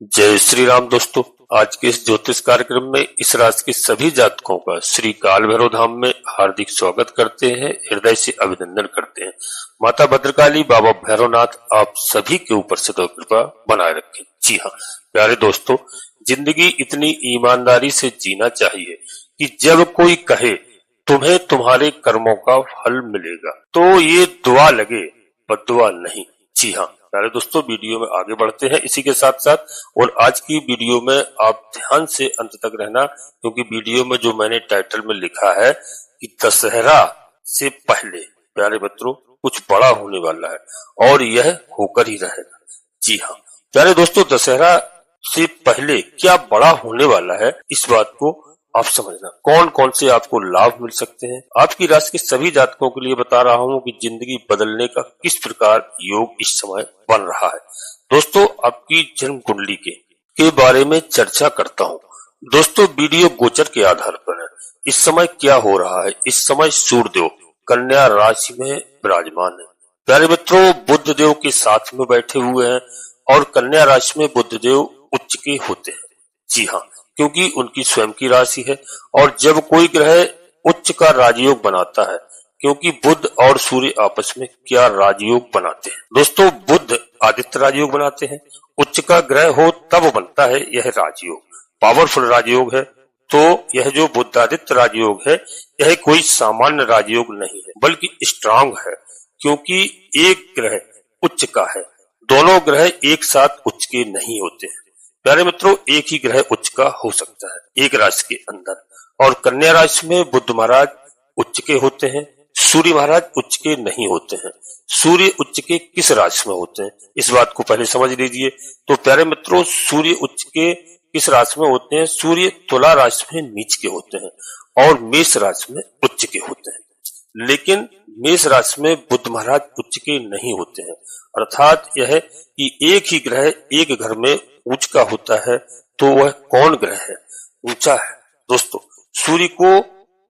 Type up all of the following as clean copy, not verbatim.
जय श्री राम दोस्तों। आज के इस ज्योतिष कार्यक्रम में इस राशि के सभी जातकों का श्री काल भैरव धाम में हार्दिक स्वागत करते हैं, हृदय से अभिनंदन करते हैं। माता भद्रकाली, बाबा भैरवनाथ आप सभी के ऊपर सदैव कृपा बनाए रखें। जी हाँ प्यारे दोस्तों, जिंदगी इतनी ईमानदारी से जीना चाहिए कि जब कोई कहे तुम्हें तुम्हारे कर्मों का फल मिलेगा तो ये दुआ लगे, बद्दुआ नहीं। जी हाँ प्यारे दोस्तों, वीडियो में आगे बढ़ते हैं इसी के साथ साथ। और आज की वीडियो में आप ध्यान से अंत तक रहना, क्योंकि वीडियो में जो मैंने टाइटल में लिखा है कि दशहरा से पहले प्यारे मित्रों कुछ बड़ा होने वाला है और यह होकर ही रहेगा। जी हाँ प्यारे दोस्तों, दशहरा से पहले क्या बड़ा होने वाला है इस बात को आप समझना। कौन कौन से आपको लाभ मिल सकते हैं, आपकी राशि के सभी जातकों के लिए बता रहा हूं कि जिंदगी बदलने का किस प्रकार योग इस समय बन रहा है। दोस्तों आपकी जन्म कुंडली के बारे में चर्चा करता हूं। दोस्तों वीडियो गोचर के आधार पर है। इस समय क्या हो रहा है, इस समय सूर्यदेव कन्या राशि में विराजमान है। प्यारे मित्रों, बुध देव के साथ में बैठे हुए हैं और कन्या राशि में बुध देव उच्च के होते हैं। जी हाँ, क्योंकि उनकी स्वयं की राशि है। और जब कोई ग्रह उच्च का राजयोग बनाता है, क्योंकि बुध और सूर्य आपस में क्या राजयोग बनाते हैं दोस्तों, बुध आदित्य राजयोग बनाते हैं। उच्च का ग्रह हो तब बनता है यह राजयोग, पावरफुल राजयोग है। तो यह जो बुधादित्य राजयोग है यह कोई सामान्य राजयोग नहीं है, बल्कि स्ट्रांग है, क्योंकि एक ग्रह उच्च का है। दोनों ग्रह एक साथ उच्च के नहीं होते हैं। प्यारे मित्रों, एक ही ग्रह उच्च का हो सकता है एक राशि के अंदर। और कन्या राशि में बुध महाराज उच्च के होते हैं, सूर्य महाराज उच्च के नहीं होते हैं। सूर्य उच्च के किस राशि में होते हैं इस बात को पहले समझ लीजिए। तो प्यारे मित्रों, सूर्य उच्च के किस राशि में होते हैं? सूर्य तुला राशि में नीच के होते हैं और मेष राशि में उच्च के होते हैं। लेकिन मेष राशि में बुध महाराज उच्च के नहीं होते हैं। अर्थात यह कि एक ही ग्रह एक घर में उच्च का होता है। तो वह कौन ग्रह है? ऊंचा है दोस्तों, सूर्य को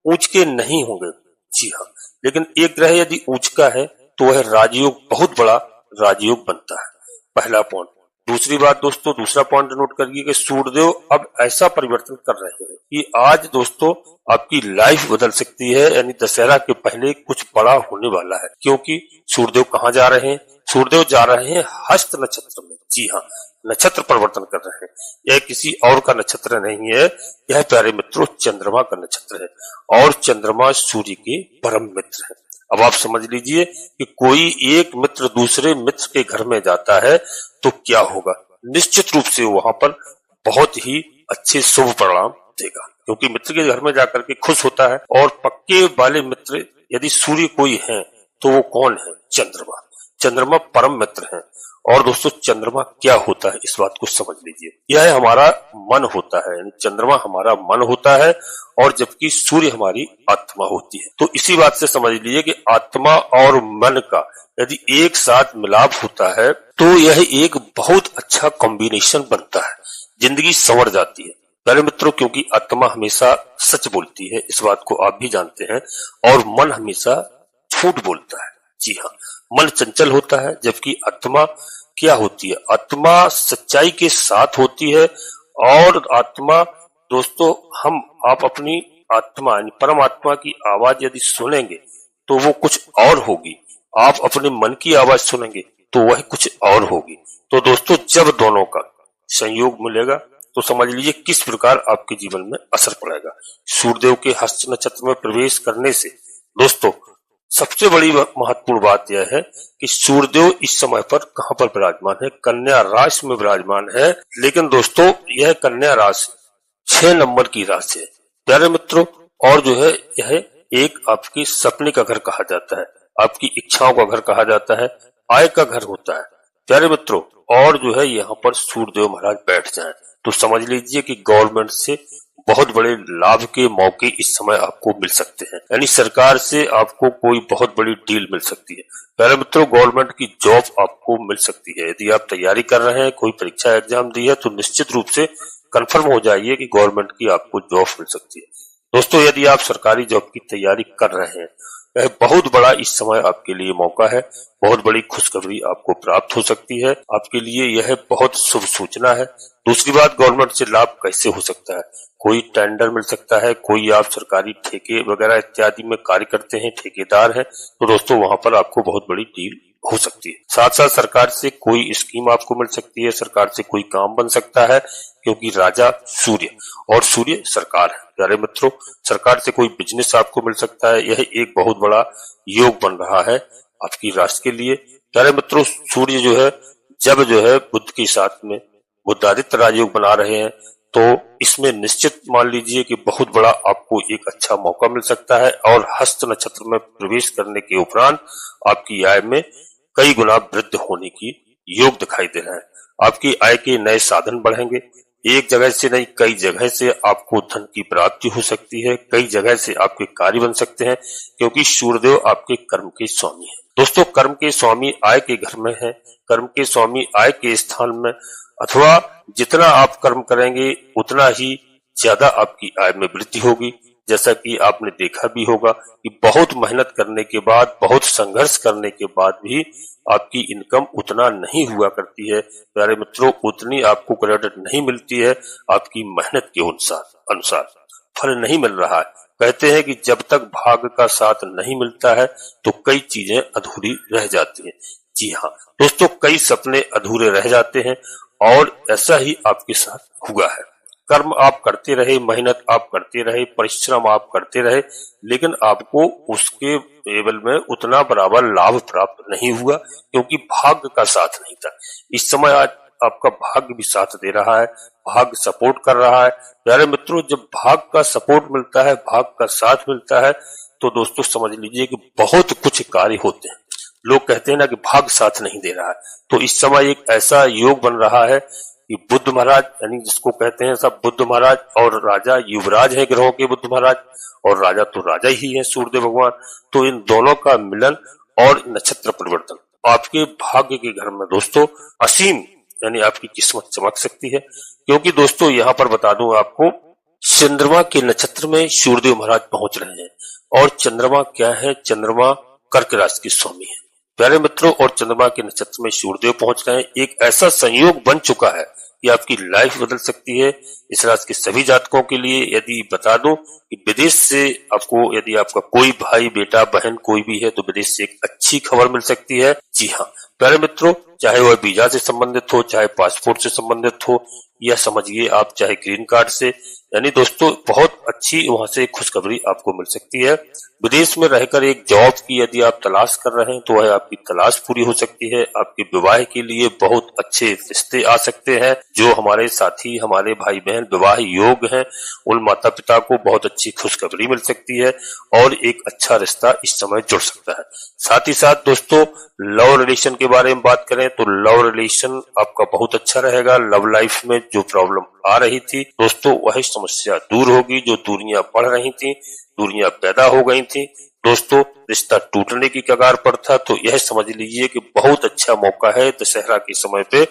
उच्च के नहीं होंगे। जी हाँ, लेकिन एक ग्रह यदि उच्च का है तो वह राजयोग बहुत बड़ा राजयोग बनता है। पहला पॉइंट। दूसरी बात दोस्तों, दूसरा पॉइंट नोट करिए कि सूर्यदेव अब ऐसा परिवर्तन कर रहे हैं कि आज दोस्तों आपकी लाइफ बदल सकती है। यानी दशहरा के पहले कुछ बड़ा होने वाला है, क्योंकि सूर्यदेव कहाँ जा रहे हैं? सूर्यदेव जा रहे हैं हस्त नक्षत्र में। जी हाँ, नक्षत्र परिवर्तन कर रहे हैं। यह किसी और का नक्षत्र नहीं है, यह प्यारे मित्रों चंद्रमा का नक्षत्र है और चंद्रमा सूर्य के परम मित्र है। अब आप समझ लीजिए कि कोई एक मित्र दूसरे मित्र के घर में जाता है तो क्या होगा। निश्चित रूप से वहां पर बहुत ही अच्छे शुभ परिणाम देगा, क्योंकि मित्र के घर में जाकर के खुश होता है। और पक्के वाले मित्र यदि सूर्य कोई है तो वो कौन है? चंद्रमा। चंद्रमा परम मित्र है। और दोस्तों चंद्रमा क्या होता है इस बात को समझ लीजिए। यह हमारा मन होता है, यानी चंद्रमा हमारा मन होता है और जबकि सूर्य हमारी आत्मा होती है। तो इसी बात से समझ लीजिए कि आत्मा और मन का यदि एक साथ मिलाप होता है तो यह एक बहुत अच्छा कॉम्बिनेशन बनता है, जिंदगी संवर जाती है प्यारे मित्रों। क्योंकि आत्मा हमेशा सच बोलती है, इस बात को आप भी जानते हैं, और मन हमेशा झूठ बोलता है। जी हाँ, मन चंचल होता है जबकि आत्मा क्या होती है? आत्मा सच्चाई के साथ होती है। और आत्मा दोस्तों, आप अपनी आत्मा यानी परमात्मा की आवाज यदि सुनेंगे तो वो कुछ और होगी, आप अपने मन की आवाज सुनेंगे तो वह कुछ और होगी। तो दोस्तों जब दोनों का संयोग मिलेगा तो समझ लीजिए किस प्रकार आपके जीवन में असर पड़ेगा। सूर्यदेव के हस्त नक्षत्र में प्रवेश करने से दोस्तों सबसे बड़ी महत्वपूर्ण बात यह है कि सूर्यदेव इस समय पर कहां पर विराजमान है? कन्या राशि में विराजमान है। लेकिन दोस्तों यह कन्या राशि 6 नंबर की राशि है प्यारे मित्रों। और जो है यह एक आपके सपने का घर कहा जाता है, आपकी इच्छाओं का घर कहा जाता है, आय का घर होता है प्यारे मित्रों। और जो है यहाँ पर सूर्यदेव महाराज बैठ जाएं तो समझ लीजिए कि गवर्नमेंट से बहुत बड़े लाभ के मौके इस समय आपको मिल सकते हैं। यानी सरकार से आपको कोई बहुत बड़ी डील मिल सकती है प्यारे मित्रों। गवर्नमेंट की जॉब आपको मिल सकती है। यदि आप तैयारी कर रहे हैं, कोई परीक्षा एग्जाम दी है, तो निश्चित रूप से कंफर्म हो जाइए कि गवर्नमेंट की आपको जॉब मिल सकती है। दोस्तों यदि आप सरकारी जॉब की तैयारी कर रहे हैं, यह बहुत बड़ा इस समय आपके लिए मौका है। बहुत बड़ी खुशखबरी आपको प्राप्त हो सकती है, आपके लिए यह बहुत शुभ सूचना है। दूसरी बात, गवर्नमेंट से लाभ कैसे हो सकता है? कोई टेंडर मिल सकता है, कोई आप सरकारी ठेके वगैरह इत्यादि में कार्य करते हैं, ठेकेदार हैं, तो दोस्तों वहां पर आपको बहुत बड़ी डील हो सकती है। साथ साथ सरकार से कोई स्कीम आपको मिल सकती है, सरकार से कोई काम बन सकता है, क्योंकि राजा सूर्य और सूर्य सरकार है। प्यारे मित्रों, सरकार से कोई बिजनेस आपको मिल सकता है, यह एक बहुत बड़ा योग बन रहा है आपकी राष्ट्र के लिए। प्यारे मित्रों, सूर्य जब बुध के साथ में बुधादित्य राजयोग बना रहे हैं, तो इसमें निश्चित मान लीजिए कि बहुत बड़ा आपको एक अच्छा मौका मिल सकता है और हस्त नक्षत्र में प्रवेश करने के उपरांत आपकी आय में कई गुना वृद्धि होने की योग दिखाई दे रहा है। आपकी आय के नए साधन बढ़ेंगे, एक जगह से नहीं कई जगह से आपको धन की प्राप्ति हो सकती है, कई जगह से आपके कार्य बन सकते हैं, क्योंकि सूर्यदेव आपके कर्म के स्वामी है। दोस्तों, कर्म के स्वामी आय के घर में है, कर्म के स्वामी आय के स्थान में, अथवा जितना आप कर्म करेंगे उतना ही ज्यादा आपकी आय में वृद्धि होगी। जैसा कि आपने देखा भी होगा कि बहुत मेहनत करने के बाद, बहुत संघर्ष करने के बाद भी आपकी इनकम उतना नहीं हुआ करती है। प्यारे मित्रों, उतनी आपको क्रेडिट नहीं मिलती है आपकी मेहनत के अनुसार फल नहीं मिल रहा है। कहते हैं कि जब तक भाग्य का साथ नहीं मिलता है तो कई चीजें अधूरी रह जाती हैं। जी हाँ दोस्तों, कई सपने अधूरे रह जाते हैं और ऐसा ही आपके साथ हुआ है। कर्म आप करते रहे, मेहनत आप करते रहे, परिश्रम आप करते रहे, लेकिन आपको उसके लेवल में उतना बराबर लाभ प्राप्त नहीं हुआ, क्योंकि भाग्य का साथ नहीं था। इस समय आज आपका भाग्य भी साथ दे रहा है, भाग्य सपोर्ट कर रहा है। प्यारे मित्रों, जब भाग्य का सपोर्ट मिलता है, भाग्य का साथ मिलता है, तो दोस्तों समझ लीजिए कि बहुत कुछ कार्य होते हैं। लोग कहते हैं ना कि भाग्य साथ नहीं दे रहा है, तो इस समय एक ऐसा योग बन रहा है कि बुद्ध महाराज, यानी जिसको कहते हैं सब बुद्ध महाराज, और राजा युवराज है ग्रहों के बुद्ध महाराज, और राजा तो राजा ही है सूर्यदेव भगवान। तो इन दोनों का मिलन और नक्षत्र परिवर्तन आपके भाग्य के घर में दोस्तों असीम, यानी आपकी किस्मत चमक सकती है। क्योंकि दोस्तों यहाँ पर बता दूं आपको, चंद्रमा के नक्षत्र में सूर्यदेव महाराज पहुंच रहे हैं, और चंद्रमा क्या है? चंद्रमा कर्क राशि के स्वामी है। प्यारे मित्रों, और चंद्रमा के नक्षत्र में सूर्यदेव पहुंच रहे हैं, एक ऐसा संयोग बन चुका है कि आपकी लाइफ बदल सकती है। इस राशि के सभी जातकों के लिए यदि बता दूं कि विदेश से आपको, यदि आपका कोई भाई बेटा बहन कोई भी है, तो विदेश से एक अच्छी खबर मिल सकती है। जी हाँ प्यारे मित्रों, चाहे वह वीजा से संबंधित हो, चाहे पासपोर्ट से संबंधित हो, या समझिए आप चाहे ग्रीन कार्ड से, यानी दोस्तों बहुत अच्छी वहां से खुशखबरी आपको मिल सकती है। विदेश में रहकर एक जॉब की यदि आप तलाश कर रहे हैं, तो वह आपकी तलाश पूरी हो सकती है। आपके विवाह के लिए बहुत अच्छे रिश्ते आ सकते हैं। जो हमारे साथी, हमारे भाई बहन विवाह योग हैं, उन माता पिता को बहुत अच्छी खुशखबरी मिल सकती है और एक अच्छा रिश्ता इस समय जुड़ सकता है। साथ ही साथ दोस्तों, लव रिलेशन के बारे में बात करें तो लव रिलेशन आपका बहुत अच्छा रहेगा। लव लाइफ में जो प्रॉब्लम आ रही थी दोस्तों, वही समस्या दूर होगी। जो दूरियां बढ़ रही थी, दूरियां पैदा हो गई थी दोस्तों, रिश्ता टूटने की कगार पर था, तो यह समझ लीजिए कि बहुत अच्छा मौका है। दशहरा के समय पे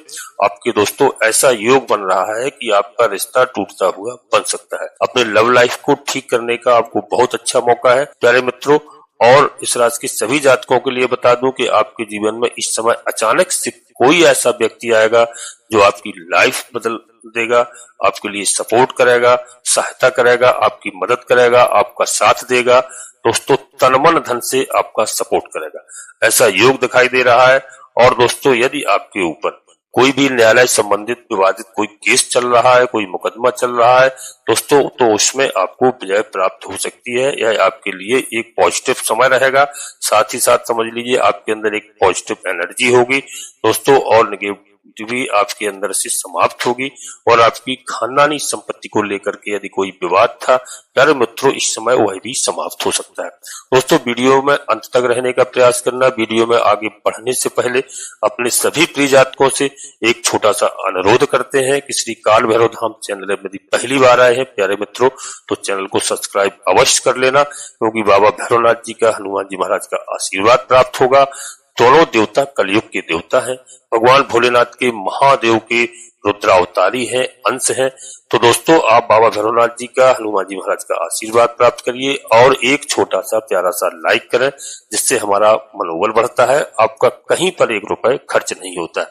आपके दोस्तों ऐसा योग बन रहा है कि आपका रिश्ता टूटता हुआ बन सकता है। अपने लव लाइफ को ठीक करने का आपको बहुत अच्छा मौका है प्यारे मित्रों। और इस राशि के सभी जातकों के लिए बता दूं कि आपके जीवन में इस समय अचानक से कोई ऐसा व्यक्ति आएगा जो आपकी लाइफ बदल देगा, आपके लिए सपोर्ट करेगा, सहायता करेगा, आपकी मदद करेगा, आपका साथ देगा दोस्तों, तन मन धन से आपका सपोर्ट करेगा। ऐसा योग दिखाई दे रहा है। और दोस्तों, यदि आपके ऊपर कोई भी न्यायालय संबंधित विवादित कोई केस चल रहा है, कोई मुकदमा चल रहा है दोस्तों, तो उसमें आपको विजय प्राप्त हो सकती है। यह आपके लिए एक पॉजिटिव समय रहेगा। साथ ही साथ समझ लीजिए आपके अंदर एक पॉजिटिव एनर्जी होगी दोस्तों, और नेगेटिव भी आपके अंदर से समाप्त होगी। और आपकी खानदानी संपत्ति को लेकर के यदि कोई विवाद था प्यारे मित्रों, इस समय वह भी समाप्त हो सकता है। दोस्तों, वीडियो में अंत तक रहने का प्रयास करना। वीडियो में आगे बढ़ने से पहले अपने सभी प्रिय जातकों से एक छोटा सा अनुरोध करते हैं कि श्री काल भैरव धाम चैनल में यदि पहली बार आए हैं प्यारे मित्रों, तो चैनल को सब्सक्राइब अवश्य कर लेना, क्योंकि बाबा भैरवनाथ जी का, हनुमान जी महाराज का आशीर्वाद प्राप्त होगा। दोनों देवता कलयुग के देवता हैं, भगवान भोलेनाथ के महादेव के रुद्रावतारी हैं, अंश हैं। तो दोस्तों, आप बाबा भैरवनाथ जी का, हनुमान जी महाराज का आशीर्वाद प्राप्त करिए और एक छोटा सा प्यारा सा लाइक करें, जिससे हमारा मनोबल बढ़ता है। आपका कहीं पर 1 रुपए खर्च नहीं होता है।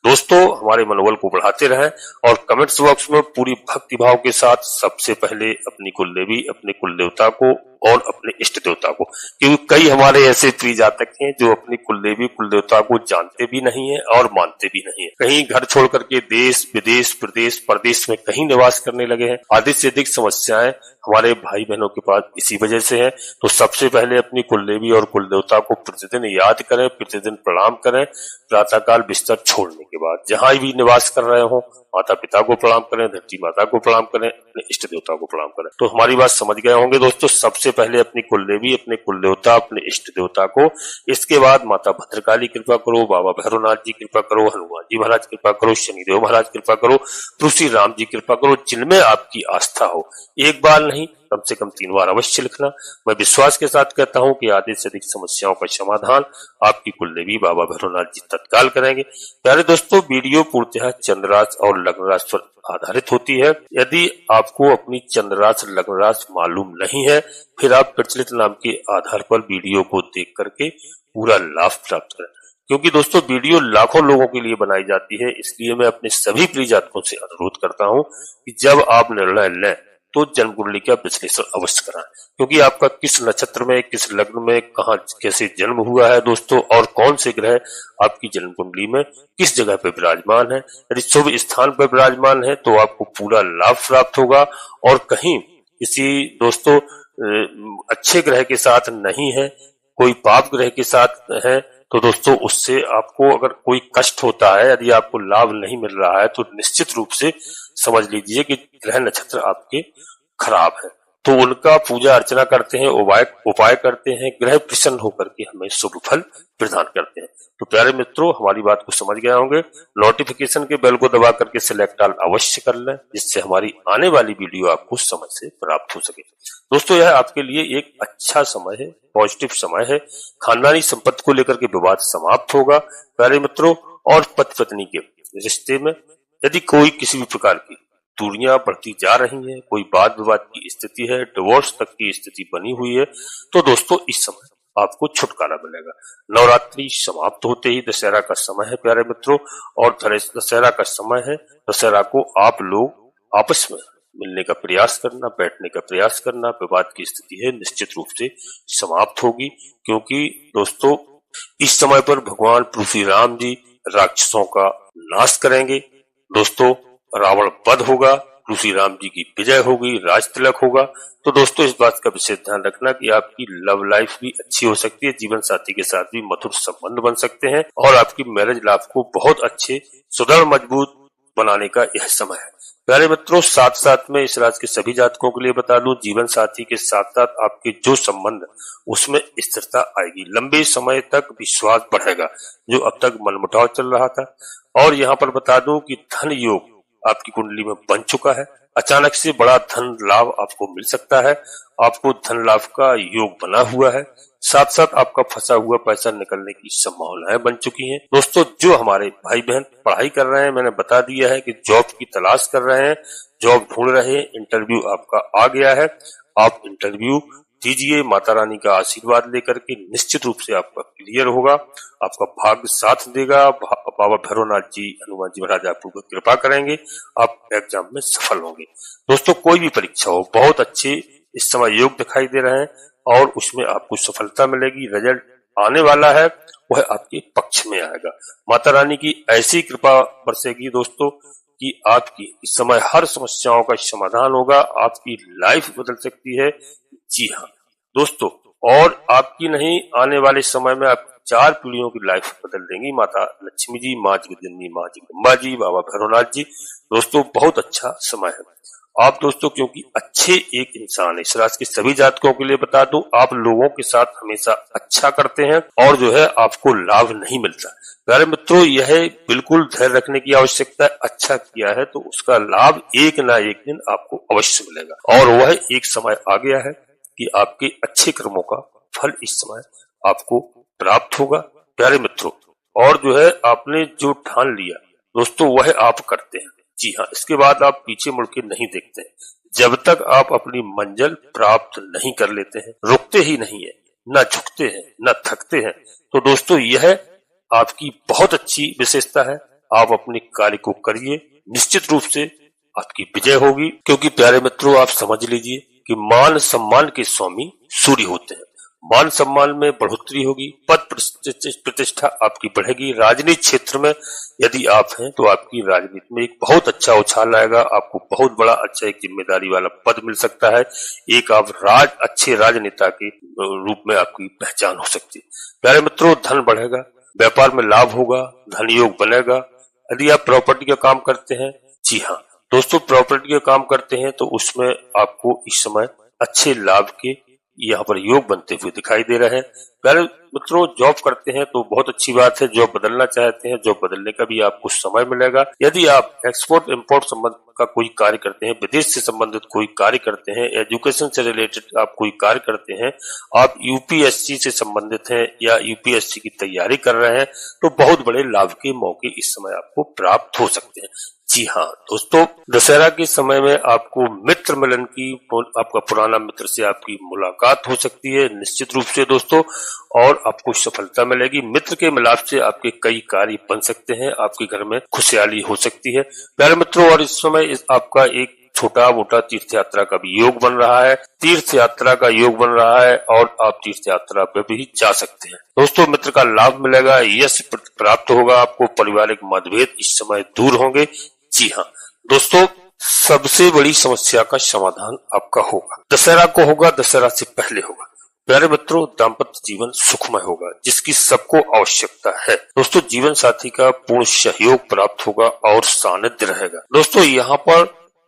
दोस्तों हमारे मनोबल को बढ़ाते रहें और कमेंट्स बॉक्स में पूरी भक्ति भाव के साथ सबसे पहले अपनी कुलदेवी, अपने कुल देवता को और अपने इष्ट देवता को, क्योंकि कई हमारे ऐसे प्रिय जातक हैं जो अपनी कुलदेवी कुल देवता को जानते भी नहीं है और मानते भी नहीं है। कहीं घर छोड़ करके देश विदेश प्रदेश परदेश में कहीं निवास करने लगे हैं। अधिक से अधिक समस्याएं हमारे भाई बहनों के पास इसी वजह से है। तो सबसे पहले अपनी कुलदेवी और कुल देवता को प्रतिदिन याद करें, प्रतिदिन प्रणाम करें। प्रातःकाल बिस्तर छोड़ने के बाद जहां भी निवास कर रहे हो माता पिता को प्रणाम करें, धरती माता को प्रणाम करें, अपने इष्ट देवता को प्रणाम करें। तो हमारी बात समझ गए होंगे दोस्तों। सबसे पहले अपनी कुलदेवी, अपने कुल देवता, अपने इष्ट देवता को, इसके बाद माता भद्रकाली कृपा करो, बाबा भैरवनाथ जी कृपा करो, हनुमान जी महाराज कृपा करो, शनिदेव महाराज कृपा करो, तुलसी राम जी कृपा करो। जिनमें आपकी आस्था हो, एक बार नहीं कम से कम 3 बार अवश्य लिखना। मैं विश्वास के साथ कहता हूं कि आधे से अधिक समस्याओं का समाधान आपकी कुलदेवी बाबा भैरवनाथ जी तत्काल करेंगे। प्यारे दोस्तों, वीडियो पूर्णतः चंद्र राशि और लग्न राशि पर आधारित होती है। यदि आपको अपनी चंद्र राशि लग्न राशि मालूम नहीं है, फिर आप प्रचलित नाम के आधार पर वीडियो को देख करके पूरा लाभ प्राप्त करें, क्योंकि दोस्तों वीडियो लाखों लोगों के लिए बनाई जाती है। इसलिए मैं अपने सभी प्रिय जातकों से अनुरोध करता हूं कि जब आप निर्णय लें तो जन्म कुंडली का विश्लेषण अवश्य कराएं, क्योंकि आपका किस नक्षत्र में, किस लग्न में, कहां कैसे जन्म हुआ है दोस्तों, और कौन से ग्रह आपकी जन्म कुंडली में किस जगह पर विराजमान है। यदि शुभ स्थान पर विराजमान है तो आपको पूरा लाभ प्राप्त होगा, और कहीं किसी दोस्तों अच्छे ग्रह के साथ नहीं है, कोई पाप ग्रह के साथ है, तो दोस्तों उससे आपको अगर कोई कष्ट होता है, यदि आपको लाभ नहीं मिल रहा है, तो निश्चित रूप से समझ लीजिए कि ग्रह नक्षत्र आपके खराब है। तो उनका पूजा अर्चना करते हैं, उपाय करते हैं, ग्रह प्रसन्न होकर के हमें शुभ फल प्रदान करते हैं। तो प्यारे मित्रों, हमारी बात को समझ गए होंगे। नोटिफिकेशन के बेल को दबा करके सिलेक्ट ऑल अवश्य कर लें, जिससे हमारी आने वाली वीडियो आपको समय से प्राप्त हो सके। दोस्तों, यह आपके लिए एक अच्छा समय है, पॉजिटिव समय है। खानदानी संपत्ति को लेकर के विवाद समाप्त होगा प्यारे मित्रों। और पति पत्नी के रिश्ते में यदि कोई किसी भी प्रकार की दूरियां बढ़ती जा रही हैं, कोई वाद विवाद की स्थिति है, डिवोर्स तक की स्थिति बनी हुई है, तो दोस्तों इस समय आपको छुटकारा मिलेगा। नवरात्रि समाप्त होते ही दशहरा का समय है प्यारे मित्रों, और दशहरा का समय है। दशहरा को आप लोग आपस में मिलने का प्रयास करना, बैठने का प्रयास करना। विवाद की स्थिति है निश्चित रूप से समाप्त होगी, क्योंकि दोस्तों इस समय पर भगवान प्रभु श्री राम जी राक्षसों का नाश करेंगे। दोस्तों रावण वध होगा, प्रभु श्री राम जी की विजय होगी, राज तिलक होगा। तो दोस्तों इस बात का विशेष ध्यान रखना कि आपकी लव लाइफ भी अच्छी हो सकती है, जीवन साथी के साथ भी मधुर संबंध बन सकते हैं, और आपकी मैरिज लाइफ को बहुत अच्छे सुदृढ़ मजबूत बनाने का यह समय है प्यारे मित्रों। साथ साथ में इस राशि के सभी जातकों के लिए बता दूं, जीवन साथी के साथ साथ आपके जो संबंध उसमें स्थिरता आएगी, लंबे समय तक विश्वास बढ़ेगा जो अब तक मनमुटाव चल रहा था। और यहाँ पर बता दूं कि धन योग आपकी कुंडली में बन चुका है। अचानक से बड़ा धन लाभ आपको मिल सकता है, आपको धन लाभ का योग बना हुआ है। साथ साथ आपका फंसा हुआ पैसा निकलने की संभावनाएं बन चुकी हैं। दोस्तों जो हमारे भाई बहन पढ़ाई कर रहे हैं, मैंने बता दिया है कि जॉब की तलाश कर रहे हैं, जॉब ढूंढ रहे हैं, इंटरव्यू आपका आ गया है, आप इंटरव्यू दीजिए। माता रानी का आशीर्वाद लेकर के निश्चित रूप से आपका क्लियर होगा, आपका भाग्य साथ देगा। बाबा भैरवनाथ जी, हनुमान जी महाराज आपको कृपा करेंगे, आप एग्जाम में सफल होंगे। दोस्तों कोई भी परीक्षा हो, बहुत अच्छे इस समय योग दिखाई दे रहे हैं और उसमें आपको सफलता मिलेगी। रिजल्ट आने वाला है, वह आपके पक्ष में आएगा। माता रानी की ऐसी कृपा बरसेगी दोस्तों कि आपकी इस समय हर समस्याओं का समाधान होगा, आपकी लाइफ बदल सकती है। जी हाँ दोस्तों, और आपकी नहीं, आने वाले समय में आप 4 पीढ़ियों की लाइफ बदल देंगी माता लक्ष्मी जी, माँ जगदम्बा, माँ जगदम्बा जी, बाबा भैरवनाथ जी। दोस्तों बहुत अच्छा समय है। आप दोस्तों क्योंकि अच्छे एक इंसान है, इस राशि के सभी जातकों के लिए बता दूं, आप लोगों के साथ हमेशा अच्छा करते हैं और जो है आपको लाभ नहीं मिलता। प्यारे मित्रों यह बिल्कुल धैर्य रखने की आवश्यकता है। अच्छा किया है तो उसका लाभ एक ना एक दिन आपको अवश्य मिलेगा, और वह एक समय आ गया है कि आपके अच्छे कर्मों का फल इस समय आपको प्राप्त होगा प्यारे मित्रों। और जो है आपने जो ठान लिया दोस्तों वह आप करते हैं। जी हाँ, इसके बाद आप पीछे मुड़ के नहीं देखते हैं। जब तक आप अपनी मंजिल प्राप्त नहीं कर लेते हैं, रुकते ही नहीं है, न झुकते हैं, न थकते हैं। तो दोस्तों यह आपकी बहुत अच्छी विशेषता है। आप अपने कार्य को करिए, निश्चित रूप से आपकी विजय होगी। क्योंकि प्यारे मित्रों, आप समझ लीजिए कि मान सम्मान के स्वामी सूर्य होते हैं। मान सम्मान में बढ़ोतरी होगी, पद प्रतिष्ठा आपकी बढ़ेगी। राजनीतिक क्षेत्र में यदि आप हैं तो आपकी राजनीति में एक बहुत अच्छा उछाल आएगा, आपको बहुत बड़ा अच्छा एक जिम्मेदारी वाला पद मिल सकता है। एक आप अच्छे राजनेता के रूप में आपकी पहचान हो सकती है। प्यारे मित्रों, धन बढ़ेगा, व्यापार में लाभ होगा, धन योग बनेगा। यदि आप प्रॉपर्टी का काम करते हैं, जी हाँ दोस्तों, प्रॉपर्टी का काम करते हैं तो उसमें आपको इस समय अच्छे लाभ के यहाँ पर योग बनते हुए दिखाई दे रहे हैं। प्यारे मित्रों, जॉब करते हैं तो बहुत अच्छी बात है। जॉब बदलना चाहते हैं, जॉब बदलने का भी आपको समय मिलेगा। यदि आप एक्सपोर्ट इंपोर्ट संबंध का कोई कार्य करते हैं, विदेश से संबंधित कोई कार्य करते हैं, एजुकेशन से रिलेटेड आप कोई कार्य करते हैं, आप यूपीएससी से संबंधित हैं या यूपीएससी की तैयारी कर रहे हैं, तो बहुत बड़े लाभ के मौके इस समय आपको प्राप्त हो सकते हैं। जी हाँ दोस्तों, दशहरा के समय में आपको मित्र मिलन की, आपका पुराना मित्र से आपकी मुलाकात हो सकती है निश्चित रूप से दोस्तों, और आपको सफलता मिलेगी। मित्र के मिलाप से आपके कई कार्य बन सकते हैं, आपके घर में खुशहाली हो सकती है प्यारे मित्रों। और इस समय आपका एक छोटा मोटा तीर्थ यात्रा का भी योग बन रहा है, तीर्थ यात्रा का योग बन रहा है और आप तीर्थ यात्रा पे भी जा सकते हैं दोस्तों। मित्र का लाभ मिलेगा, यश प्राप्त होगा आपको, पारिवारिक मतभेद इस समय दूर होंगे। जी हाँ दोस्तों, सबसे बड़ी समस्या का समाधान आपका होगा, दशहरा को होगा, दशहरा से पहले होगा। प्यारे मित्रों, दाम्पत्य जीवन सुखमय होगा, जिसकी सबको आवश्यकता है दोस्तों। जीवन साथी का पूर्ण सहयोग प्राप्त होगा और सानिध्य रहेगा दोस्तों। यहाँ पर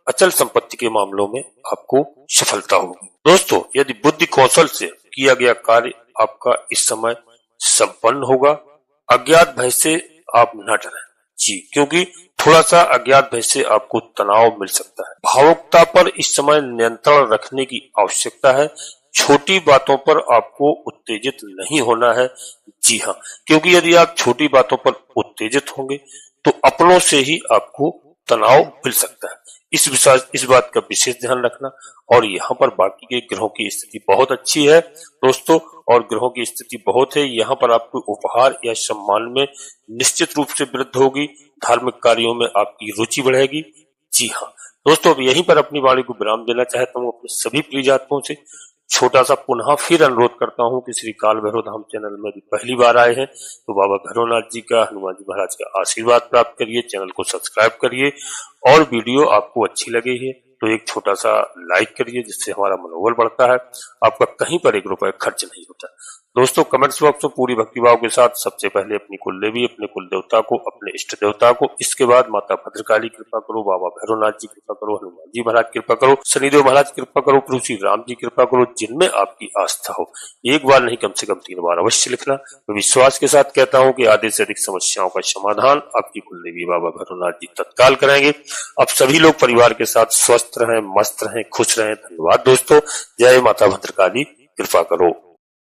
अचल संपत्ति के मामलों में आपको सफलता होगी दोस्तों। यदि बुद्धि कौशल से किया गया कार्य आपका इस समय संपन्न होगा। अज्ञात भय से आप न डरें जी, क्योंकि थोड़ा सा अज्ञात भय से आपको तनाव मिल सकता है। भावुकता पर इस समय नियंत्रण रखने की आवश्यकता है। छोटी बातों पर आपको उत्तेजित नहीं होना है। जी हाँ, क्योंकि यदि आप छोटी बातों पर उत्तेजित होंगे तो अपनों से ही आपको तनाव मिल सकता है। इस बात का विशेष ध्यान रखना। और यहाँ पर बाकी के ग्रहों की स्थिति बहुत अच्छी है दोस्तों, और ग्रहों की स्थिति बहुत है। यहाँ पर आपको उपहार या सम्मान में निश्चित रूप से वृद्धि होगी, धार्मिक कार्यों में आपकी रुचि बढ़ेगी। जी हाँ दोस्तों, अब यहीं पर अपनी वाणी को विराम देना चाहता हूँ। अपने सभी प्रिय जातकों से छोटा सा पुनः फिर अनुरोध करता हूँ कि श्री काल भैरव धाम चैनल में भी पहली बार आए हैं तो बाबा भैरवनाथ जी का, हनुमान जी महाराज का आशीर्वाद प्राप्त करिए, चैनल को सब्सक्राइब करिए, और वीडियो आपको अच्छी लगी है तो एक छोटा सा लाइक करिए, जिससे हमारा मनोबल बढ़ता है। आपका कहीं पर 1 रुपए खर्च नहीं होता दोस्तों। कमेंट्स बॉक्स में पूरी भक्तिभाव के साथ सबसे पहले अपनी कुलदेवी, अपने कुल देवता को, अपने इष्ट देवता को, इसके बाद माता भद्रकाली कृपा करो, बाबा भैरवनाथ जी कृपा करो, हनुमान जी महाराज कृपा करो, शनिदेव महाराज कृपा करो, प्रभु श्री राम जी कृपा करो, जिनमें आपकी आस्था हो। एक बार नहीं, कम से कम 3 बार अवश्य लिखना। मैं विश्वास के साथ कहता हूँ कि आधे से अधिक समस्याओं का समाधान आपकी कुलदेवी बाबा भैरवनाथ जी तत्काल कराएंगे। अब सभी लोग परिवार के साथ स्वस्थ रहें, मस्त रहें, खुश रहें। धन्यवाद दोस्तों। जय माता भद्रकाली कृपा करो।